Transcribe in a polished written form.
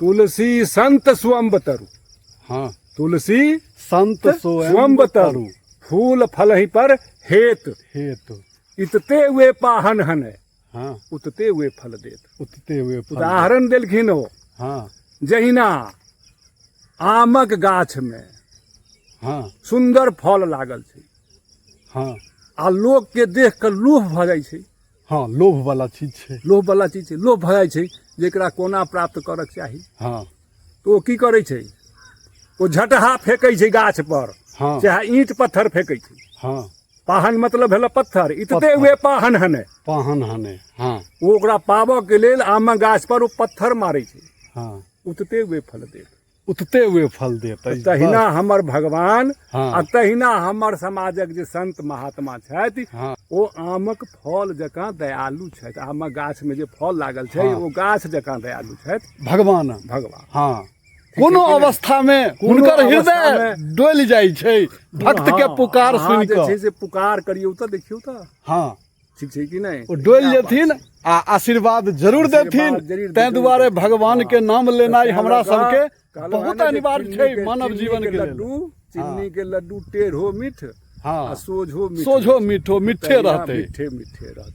तुलसी संत स्वयं तरु। हाँ, तुलसी संत स्वयं तरु, फूल फल ही पर हेत हेतु। इतते हुए पाहन हन, हाँ, उतते हुए फल देत। उतते हुए फल। उदाहरण देलखिन हो, हाँ, जहिना आमक गाछ में हाँ, सुंदर फल लागल छै, हाँ, आ लोग के देख कर लोभ भ जाइ छै। हाँ, लोभ वाला चीज छै। लोभ वाला चीज छै, लोभ भ जाइ छै जेकरा कोना प्राप्त करक चाही। हाँ, तो ओ की करे छै, ओ झटहा फेंकै छै गाछ पर, हाँ, चाहे ईंट पत्थर फेंकै छै। हाँ, पाहन मतलब भेल पत्थर, इतते पत्थर। हुए पाहन हने। पाहन हने। हाँ, ओ ओकरा पाबऽ के लेल आमक गाछ पर ओ पत्थर मारै छै, हाँ, उतते हुए फल देत। उतते हुए फल देत। तहिना हमर भगवान हाँ। आ तहिना हमर समाजक जे संत महात्मा छथि, हाँ, ओ आमक फल जकाँ दयालु छथि। आमक गाछ में जे फल लागल छै, हाँ। ओ गाछ जकाँ दयालु छथि भगवान। भगवान। हाँ, कोनो अवस्था में हुनकर हृदय डोलि जाइ छै भक्त के पुकार सुनि जे कऽ। छै से पुकार करियौ तऽ देखियौ तऽ हाँ, ठीक छै कि नहीं। ओ डोलि जेथिन आ आशीर्वाद जरूर देथिन। तैं दुआरे भगवान के नाम लेनाइ हमरा सबके बहुत अनिवार्य छै मानव जीवन के लेल। लड्डू, चिन्नी के लड्डू टेढ़ो मीठ, हाँ, सोझो मीठ, सोझो मीठो मीठे रहतै। मीठे मीठे रहतै।